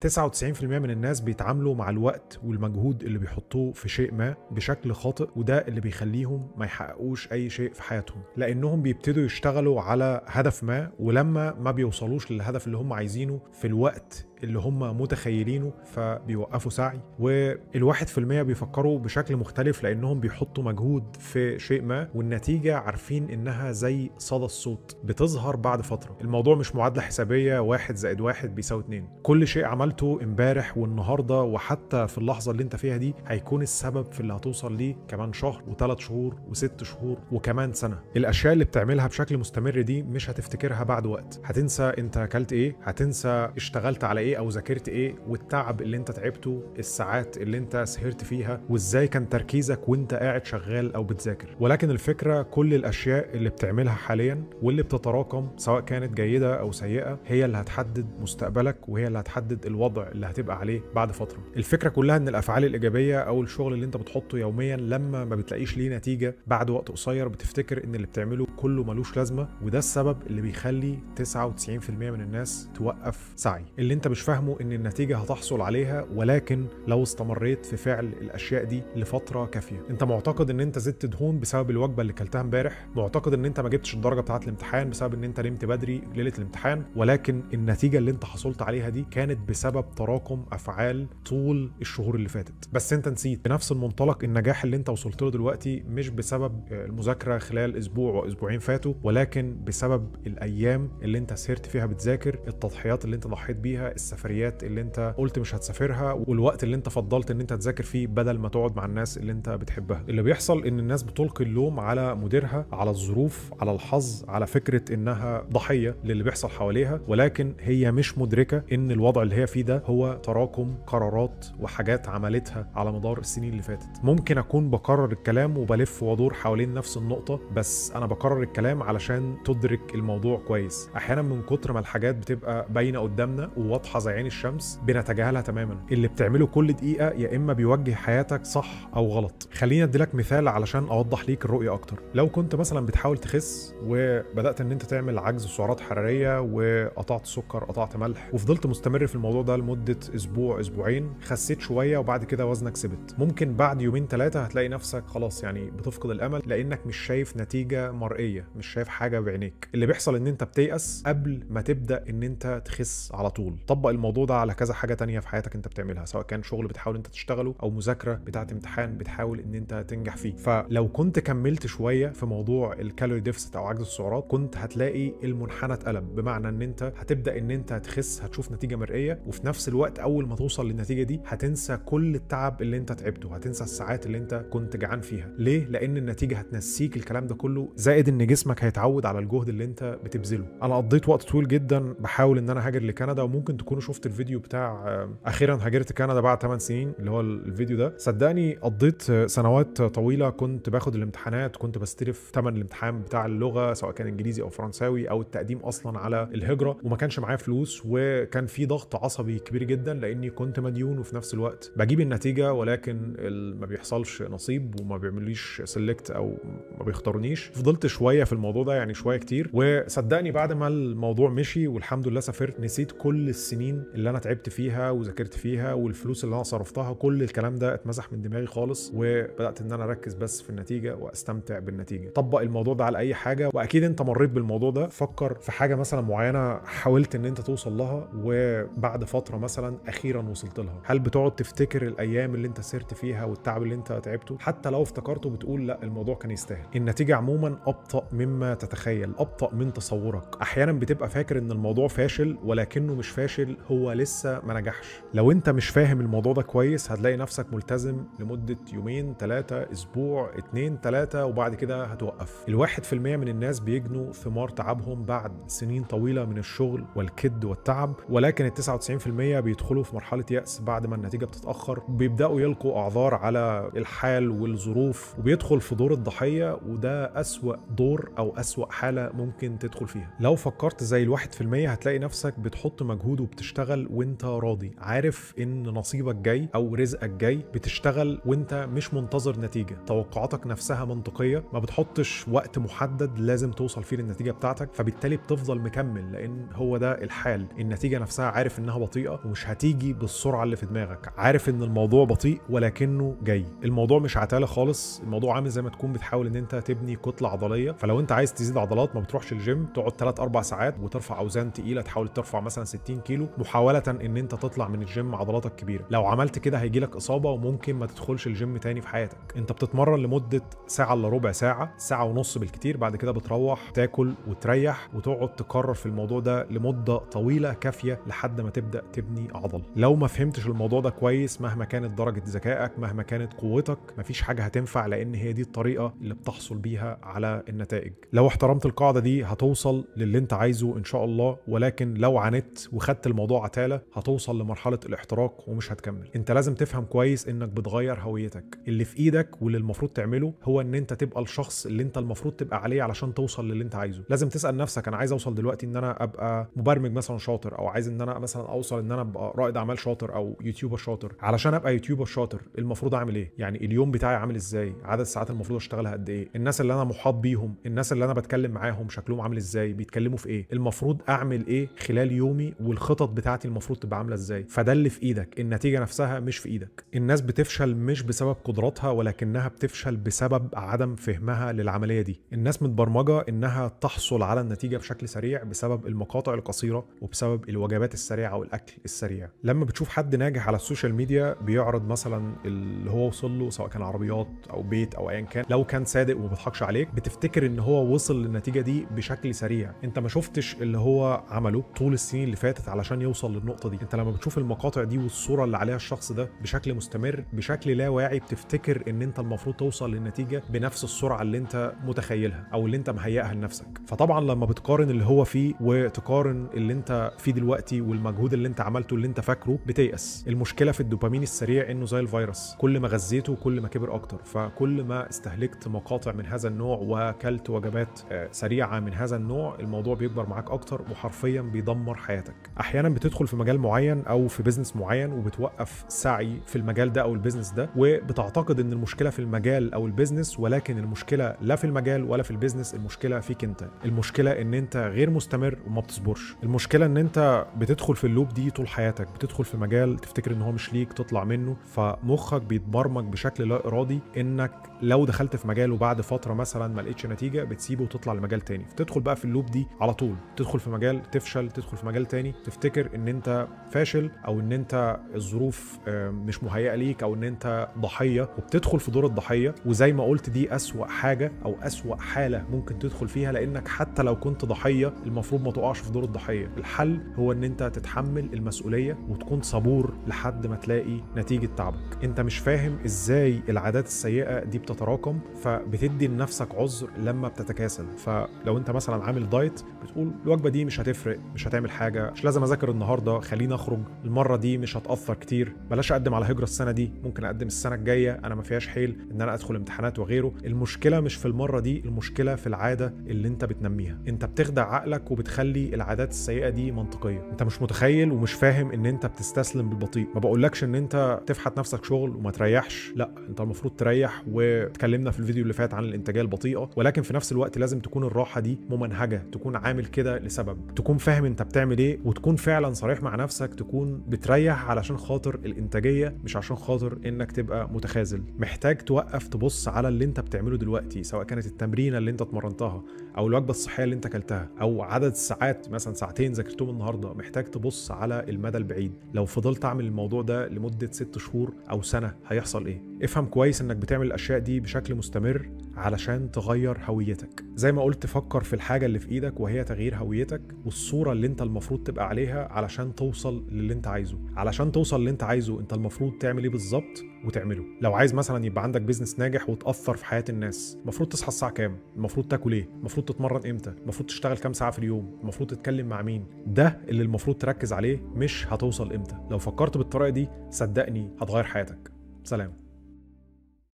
99% من الناس بيتعاملوا مع الوقت والمجهود اللي بيحطوه في شيء ما بشكل خاطئ، وده اللي بيخليهم ما يحققوش أي شيء في حياتهم، لأنهم بيبتدوا يشتغلوا على هدف ما، ولما ما بيوصلوش للهدف اللي هم عايزينه في الوقت اللي هم متخيلينه فبيوقفوا سعي. وال1% بيفكروا بشكل مختلف لأنهم بيحطوا مجهود في شيء ما، والنتيجة عارفين إنها زي صدى الصوت بتظهر بعد فترة. الموضوع مش معادلة حسابية 1 زائد 1 بيساوي 2. كل شيء عملته امبارح والنهاردة وحتى في اللحظة اللي انت فيها دي هيكون السبب في اللي هتوصل ليه كمان شهر و3 شهور و6 شهور وكمان سنة. الأشياء اللي بتعملها بشكل مستمر دي مش هتفتكرها بعد وقت. هتنسى انت اكلت ايه، هتنسى اشتغلت على ايه او ذاكرت ايه، والتعب اللي انت تعبته، الساعات اللي انت سهرت فيها، وازاي كان تركيزك وانت قاعد شغال او بتذاكر. ولكن الفكرة كل الاشياء اللي بتعملها حاليا واللي بتتراكم سواء كانت جيدة او سيئة هي اللي هتحدد مستقبلك، وهي اللي هتحدد الوضع اللي هتبقى عليه بعد فترة. الفكرة كلها ان الافعال الايجابية او الشغل اللي انت بتحطه يوميا لما ما بتلاقيش ليه نتيجة بعد وقت قصير بتفتكر ان اللي بتعمله كله ملوش لازمة، وده السبب اللي بيخلي 99% من الناس توقف سعي. اللي انت مش فاهمه ان النتيجة هتحصل عليها، ولكن لو استمريت في فعل الاشياء دي لفترة كافية. انت معتقد ان انت زدت دهون بسبب الوجبة اللي كلتها امبارح، معتقد ان انت ما جبتش الدرجة بتاعت الامتحان بسبب ان انت نمت بدري ليلة الامتحان، ولكن النتيجة اللي انت حصلت عليها دي كانت بسبب تراكم افعال طول الشهور اللي فاتت. بس انت نسيت بنفس المنطلق النجاح اللي انت وصلت له دلوقتي مش بسبب المذاكرة خلال اسبوع واسبوعين فاتوا، ولكن بسبب الايام اللي انت سهرت فيها بتذاكر، التضحيات اللي انت ضحيت بيها، السفريات اللي انت قلت مش هتسافرها، والوقت اللي انت فضلت ان انت تذاكر فيه بدل ما تقعد مع الناس اللي انت بتحبها. اللي بيحصل ان الناس بتلقي اللوم على مديرها، على الظروف، على الحظ، على فكرة انها ضحية للي بيحصل حواليها، ولكن هي مش مدركة ان الوضع اللي هي فيه ده هو تراكم قرارات وحاجات عملتها على مدار السنين اللي فاتت. ممكن اكون بكرر الكلام وبلف وادور حوالين نفس النقطة، بس انا بكرر الكلام علشان تدرك الموضوع كويس. احيانا من كتر ما الحاجات بتبقى باينة قدامنا وواضحة زي عين الشمس بنتجاهلها تماما. اللي بتعمله كل دقيقة يا اما بيوجه حياتك صح او غلط. خليني اديلك مثال علشان اوضح ليك الرؤية اكتر. لو كنت مثلا بتحاول تخس وبدأت ان انت تعمل عجز سعرات حرارية وقطعت سكر، قطعت ملح، وفضلت مستمر في الموضوع ده لمدة اسبوع اسبوعين، خسيت شوية وبعد كده وزنك ثبت، ممكن بعد يومين 3 هتلاقي نفسك خلاص يعني بتفقد الامل لانك مش شايف نتيجة مرئية، مش شايف حاجة بعينيك. اللي بيحصل ان انت بتيأس قبل ما تبدأ ان انت تخس على طول. طبق الموضوع ده على كذا حاجة تانية في حياتك انت بتعملها، سواء كان شغل بتحاول انت تشتغله او مذاكرة بتاعت امتحان بتحاول ان انت تنجح فيه. فلو كنت كملت شوية في موضوع الكالوري ديفست او عجز السعرات كنت هتلاقي المنحنى اتقلب، بمعنى ان انت هتبدأ ان انت تخس، هتشوف نتيجة مرئية، وفي نفس الوقت اول ما توصل للنتيجة دي هتنسى كل التعب اللي انت تعبته، هتنسى الساعات اللي انت كنت جعان فيها. ليه؟ لان النتيجة هتنسيك الكلام ده كله، زائد ان جسمك هيتعود على الجهد اللي انت بتبذله. انا قضيت وقت طويل جدا بحاول ان انا هاجر لكندا، وممكن تكونوا شفتوا الفيديو بتاع اخيرا هاجرت كندا بعد 8 سنين اللي هو الفيديو ده. صدقني قضيت سنوات طويلة كنت باخد الامتحانات، كنت بستلف ثمن الامتحان بتاع اللغة سواء كان انجليزي او فرنساوي او التقديم اصلا على الهجرة، وما كانش معايا فلوس، وكان في ضغط عصبي كبير جدا لاني كنت مديون وفي نفس الوقت بجيب النتيجة، ولكن ما بيحصلش نصيب وما بيعملوليش سيلكت او ما بيختارونيش. فضلت شوية في الموضوع ده، يعني شوية كتير، وصدقني بعد ما الموضوع مشي والحمد لله سافرت نسيت كل السنين اللي انا تعبت فيها وذاكرت فيها والفلوس اللي انا صرفتها، كل الكلام ده اتمسح من دماغي خالص، وبدات ان انا اركز بس في النتيجه واستمتع بالنتيجه. طبق الموضوع ده على اي حاجه، واكيد انت مريت بالموضوع ده. فكر في حاجه مثلا معينه حاولت ان انت توصل لها وبعد فتره مثلا اخيرا وصلت لها، هل بتقعد تفتكر الايام اللي انت سرت فيها والتعب اللي انت تعبته؟ حتى لو افتكرته بتقول لا الموضوع كان يستاهل. النتيجه عموما ابطا مما تتخيل، ابطا من تصورك. احيانا بتبقى فاكر ان الموضوع فاشل ولكنه مش فاشل، هو لسه ما نجحش. لو انت مش فاهم الموضوع ده كويس هتلاقي نفسك ملتزم لمدة يومين 3 اسبوع 2 3، وبعد كده هتوقف. 1% من الناس بيجنوا ثمار تعبهم بعد سنين طويلة من الشغل والكد والتعب، ولكن 99% بيدخلوا في مرحلة يأس بعد ما النتيجة بتتأخر، بيبدأوا يلقوا أعذار على الحال والظروف، وبيدخل في دور الضحية، وده أسوأ دور أو أسوأ حالة ممكن تدخل فيها. لو فكرت زي 1% هتلاقي نفسك بتحط مجهود بتشتغل وانت راضي، عارف ان نصيبك جاي او رزقك جاي، بتشتغل وانت مش منتظر نتيجة، توقعاتك نفسها منطقية، ما بتحطش وقت محدد لازم توصل فيه للنتيجة بتاعتك، فبالتالي بتفضل مكمل لان هو ده الحال. النتيجة نفسها عارف انها بطيئة ومش هتيجي بالسرعة اللي في دماغك، عارف ان الموضوع بطيء ولكنه جاي. الموضوع مش عتالة خالص، الموضوع عامل زي ما تكون بتحاول ان انت تبني كتلة عضلية. فلو انت عايز تزيد عضلات ما بتروحش الجيم تقعد 3-4 ساعات وترفع اوزان تقيلة، تحاول ترفع مثلا 60 كيلو محاولة ان انت تطلع من الجيم عضلاتك كبيرة. لو عملت كده هيجيلك اصابة وممكن ما تدخلش الجيم تاني في حياتك. انت بتتمرن لمدة ساعة الا ربع ساعة، ساعة ونص بالكتير، بعد كده بتروح تاكل وتريح وتقعد تكرر في الموضوع ده لمدة طويلة كافية لحد ما تبدأ تبني عضل. لو ما فهمتش الموضوع ده كويس، مهما كانت درجة ذكائك، مهما كانت قوتك، مفيش حاجة هتنفع، لان هي دي الطريقة اللي بتحصل بيها على النتائج. لو احترمت القاعدة دي هتوصل للي انت عايزه ان شاء الله، ولكن لو عانيت وخدت الموضوع عتالة هتوصل لمرحلة الاحتراق ومش هتكمل. انت لازم تفهم كويس انك بتغير هويتك. اللي في ايدك واللي المفروض تعمله هو ان انت تبقى الشخص اللي انت المفروض تبقى عليه علشان توصل للي انت عايزه. لازم تسأل نفسك انا عايز اوصل دلوقتي ان انا ابقى مبرمج مثلا شاطر، او عايز ان انا مثلا اوصل ان انا ابقى رائد اعمال شاطر او يوتيوبر شاطر. علشان ابقى يوتيوبر شاطر المفروض اعمل ايه؟ يعني اليوم بتاعي عامل ازاي؟ عدد الساعات المفروض اشتغلها قد ايه؟ الناس اللي انا محاط بيهم، الناس اللي انا بتكلم معاهم شكلهم عامل ازاي؟ بيتكلموا في ايه؟ المفروض اعمل ايه خلال يومي؟ والخطط بتاعتي المفروض تبقى عامله ازاي؟ فده اللي في ايدك، النتيجه نفسها مش في ايدك. الناس بتفشل مش بسبب قدراتها، ولكنها بتفشل بسبب عدم فهمها للعمليه دي. الناس متبرمجه انها تحصل على النتيجه بشكل سريع بسبب المقاطع القصيره وبسبب الوجبات السريعه والاكل السريع. لما بتشوف حد ناجح على السوشيال ميديا بيعرض مثلا اللي هو وصل له، سواء كان عربيات او بيت او ايا كان، لو كان صادق وما بيضحكش عليك بتفتكر ان هو وصل للنتيجه دي بشكل سريع. انت ما شفتش اللي هو عمله طول السنين اللي فاتت علشان يوصل للنقطه دي. انت لما بتشوف المقاطع دي والصوره اللي عليها الشخص ده بشكل مستمر بشكل لا واعي بتفتكر ان انت المفروض توصل للنتيجه بنفس السرعه اللي انت متخيلها او اللي انت مهيئها لنفسك. فطبعا لما بتقارن اللي هو فيه وتقارن اللي انت فيه دلوقتي والمجهود اللي انت عملته اللي انت فاكره بتيأس. المشكله في الدوبامين السريع انه زي الفيروس، كل ما غذيته كل ما كبر اكتر. فكل ما استهلكت مقاطع من هذا النوع وكلت وجبات سريعه من هذا النوع الموضوع بيكبر معاك اكتر وحرفيا بيدمر حياتك. احيانا بتدخل في مجال معين او في بيزنس معين وبتوقف سعي في المجال ده او البيزنس ده، وبتعتقد ان المشكله في المجال او البيزنس، ولكن المشكله لا في المجال ولا في البيزنس، المشكله فيك انت. المشكله ان انت غير مستمر وما بتصبرش. المشكله ان انت بتدخل في اللوب دي طول حياتك، بتدخل في مجال تفتكر ان هو مش ليك تطلع منه، فمخك بيتبرمج بشكل لا ارادي انك لو دخلت في مجال وبعد فتره مثلا ما لقيتش نتيجه بتسيبه وتطلع لمجال تاني، فتدخل بقى في اللوب دي على طول. تدخل في مجال تفشل، تدخل في مجال تاني تفتكر ان انت فاشل او ان انت الظروف مش مهيئه ليك او ان انت ضحيه، وبتدخل في دور الضحيه. وزي ما قلت دي اسوأ حاجه او اسوأ حاله ممكن تدخل فيها، لانك حتى لو كنت ضحيه المفروض ما تقعش في دور الضحيه. الحل هو ان انت تتحمل المسؤوليه وتكون صبور لحد ما تلاقي نتيجه تعبك. انت مش فاهم ازاي العادات السيئه دي بتتراكم، فبتدي لنفسك عذر لما بتتكاسل. فلو انت مثلا عامل دايت بتقول الوجبه دي مش هتفرق، مش هتعمل حاجه، مش لازم اذاكر النهارده، خليني اخرج المره دي مش هتاثر كتير، بلاش اقدم على هجره السنه دي، ممكن اقدم السنه الجايه، انا ما فيهاش حيل ان انا ادخل امتحانات وغيره. المشكله مش في المره دي، المشكله في العاده اللي انت بتنميها. انت بتخدع عقلك وبتخلي العادات السيئه دي منطقيه. انت مش متخيل ومش فاهم ان انت بتستسلم بالبطيء. ما بقولكش ان انت تفحت نفسك شغل وما تريحش، لا، انت المفروض تريح. واتكلمنا في الفيديو اللي فات عن الانتاجيه البطيئه، ولكن في نفس الوقت لازم تكون الراحه دي ممنهجه، تكون عامل كده لسبب، تكون فاهم انت بتعمل ايه، وتكون فعلا صريح مع نفسك، تكون بتريح علشان خاطر الانتاجيه مش عشان خاطر انك تبقى متخاذل. محتاج توقف تبص على اللي انت بتعمله دلوقتي، سواء كانت التمرينه اللي انت اتمرنتها او الوجبه الصحيه اللي انت اكلتها او عدد الساعات، مثلا ساعتين ذاكرتهم النهارده. محتاج تبص على المدى البعيد. لو فضلت اعمل الموضوع ده لمده 6 شهور او سنه هيحصل ايه؟ افهم كويس انك بتعمل الاشياء دي بشكل مستمر علشان تغير هويتك. زي ما قلت، فكر في الحاجه اللي في ايدك وهي تغيير هويتك والصوره اللي انت المفروض تبقى عليها علشان توصل للي انت عايزه. علشان توصل للي انت عايزه انت المفروض تعمل ايه بالظبط وتعمله. لو عايز مثلا يبقى عندك بيزنس ناجح وتاثر في حياه الناس، المفروض تصحى الساعه كام؟ المفروض تاكل ايه؟ المفروض تتمرن امتى؟ المفروض تشتغل كام ساعه في اليوم؟ المفروض تتكلم مع مين؟ ده اللي المفروض تركز عليه، مش هتوصل امتى. لو فكرت بالطريقه دي صدقني هتغير حياتك. سلام.